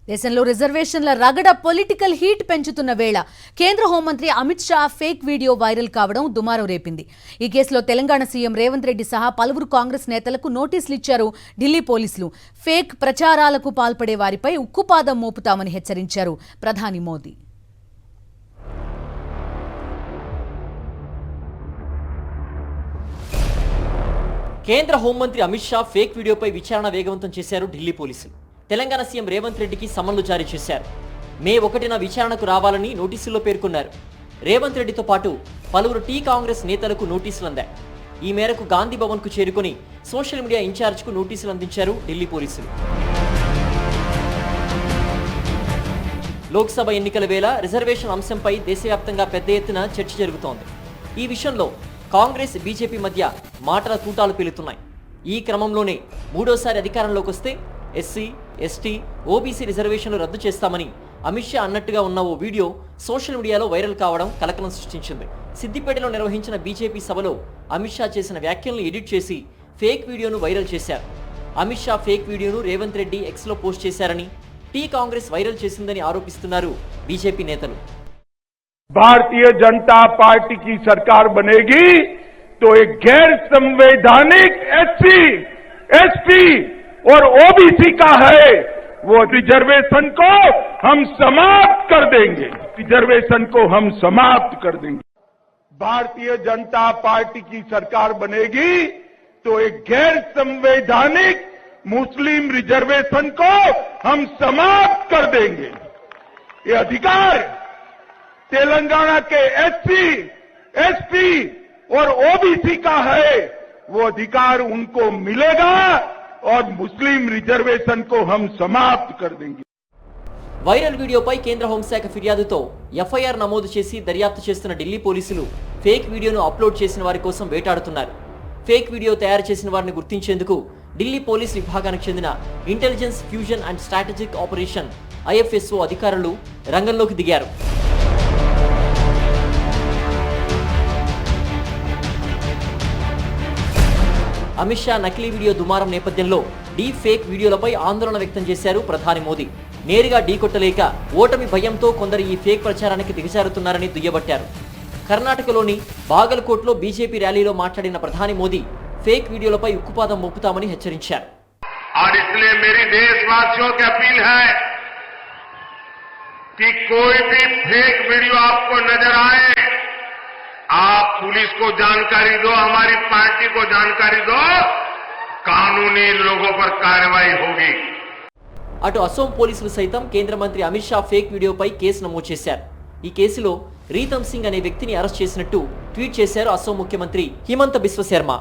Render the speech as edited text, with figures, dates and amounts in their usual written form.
దేశంలో రిజర్వేషన్ల రగడ political heat పెంచుతున్న వేళ కేంద్ర హోంమంత్రి Amit Shah fake video viral కావడం దుమారం రేపింది. ఈ కేసులో తెలంగాణ సీఎం రేవంత్ రెడ్డి సహా పలువురు కాంగ్రెస్ నేతలకు నోటీసులు ఇచ్చారు ఢిల్లీ పోలీసులు. ఫేక్ ప్రచారాలకు పాల్పడే వారిపై ఉక్కుపాదం మోపుతామని హెచ్చరించారు ప్రధాని మోదీ. కేంద్ర హోంమంత్రి అమిత్ షా ఫేక్ వీడియోపై విచారణ వేగవంతం చేశారు ఢిల్లీ పోలీసులు. తెలంగాణ సీఎం రేవంత్ రెడ్డికి సమన్లు జారీ చేశారు. మే 1న విచారణకు రావాలని నోటీసుల్లో పేర్కొన్నారు. రేవంత్ రెడ్డితో పాటు పలువురు కాంగ్రెస్ నేతలకు నోటీసులు అందాయి. ఈ మేరకు గాంధీ భవన్ కు చేరుకుని సోషల్ మీడియా ఇన్ఛార్జ్ కు నోటీసులు అందించారు ఢిల్లీ పోలీసులు. లోక్సభ ఎన్నికల వేళ రిజర్వేషన్ అంశంపై దేశవ్యాప్తంగా పెద్ద ఎత్తున చర్చ జరుగుతోంది. ఈ విషయంలో కాంగ్రెస్ బీజేపీ మధ్య మాటల తూటాలు పేలుతున్నాయి. ఈ క్రమంలోనే మూడోసారి అధికారంలోకి వస్తే ఎస్సీ, ఎస్టీ, ఓబీసీ రిజర్వేషన్లు రద్దు చేస్తామని అమిత్ షా అన్నట్టుగా ఉన్న ఓ వీడియో సోషల్ మీడియాలో వైరల్ కావడం కలకలం సృష్టించింది. సిద్దిపేటలో నిర్వహించిన బీజేపీ సభలో అమిత్ షా చేసిన వ్యాఖ్యలను ఎడిట్ చేసి ఫేక్ వీడియోను వైరల్ చేశారు. అమిత్ షా ఫేక్ వీడియోను రేవంత్ రెడ్డి ఎక్స్లో పోస్ట్ చేశారని, కాంగ్రెస్ వైరల్ చేసిందని ఆరోపిస్తున్నారు బీజేపీ నేతలు. भारतीय जनता पार्टी की सरकार बनेगी तो एक गैर संवैधानिक एससी, एसटी और ओबीसी का है वो रिजर्वेशन को हम समाप्त कर देंगे। रिजर्वेशन को हम समाप्त कर देंगे। भारतीय जनता पार्टी की सरकार बनेगी तो एक गैर संवैधानिक मुस्लिम रिजर्वेशन को हम समाप्त कर देंगे। ये अधिकार तेलंगाना के एससी, एसटी और ओबीसी का है, वो अधिकार उनको मिलेगा और मुस्लिम रिजर्वेशन को हम समाप्त कर देंगे. వైరల్ వీడియోపై కేంద్ర హోంశాఖ ఫిర్యాదుతో ఎఫ్ఐఆర్ నమోదు చేసి దర్యాప్తు చేస్తున్న ఢిల్లీ పోలీసులు ఫేక్ వీడియోను అప్లోడ్ చేసిన వారి కోసం వేటాడుతున్నారు. ఫేక్ వీడియో తయారు చేసిన వారిని గుర్తించేందుకు ఢిల్లీ పోలీస్ విభాగానికి చెందిన intelligence fusion and strategic operation IFSO అధికారులు రంగంలోకి దిగారు. అమిత్ షా నకిలీ వీడియో దుమారం నేపథ్యంలో డీప్ ఫేక్ వీడియోలపై ఆందోళన వ్యక్తం చేశారు ప్రధాని మోదీ. నేరుగా ఢీకొట్టలేక ఓటమి భయంతో కొందరు ఈ ఫేక్ ప్రచారానికి దిగజారుతున్నారని దుయ్యబట్టారు. కర్ణాటకలోని బాగల్కోట్లో బీజేపీ ర్యాలీలో మాట్లాడిన ప్రధాని మోదీ ఫేక్ వీడియోలపై ఉక్కుపాదం మోపుతామని హెచ్చరించారు. और इसलिए मेरी देशवासियों की अपील है कि कोई भी फेक वीडियो आपको नजर आए, आप पुलिस को जानकारी दो, हमारी पार्टी को जानकारी दो, कानूनी लोगों पर कार्रवाई होगी. అటు అసోం పోలీసులు సైతం కేంద్ర మంత్రి అమిత్ షా ఫేక్ వీడియోపై కేసు నమోదు చేశారు. ఈ కేసులో రీతమ్ సింగ్ అనే వ్యక్తిని అరెస్ట్ చేసినట్టు ట్వీట్ చేశారు అసోం ముఖ్యమంత్రి హిమంత బిశ్వ శర్మ.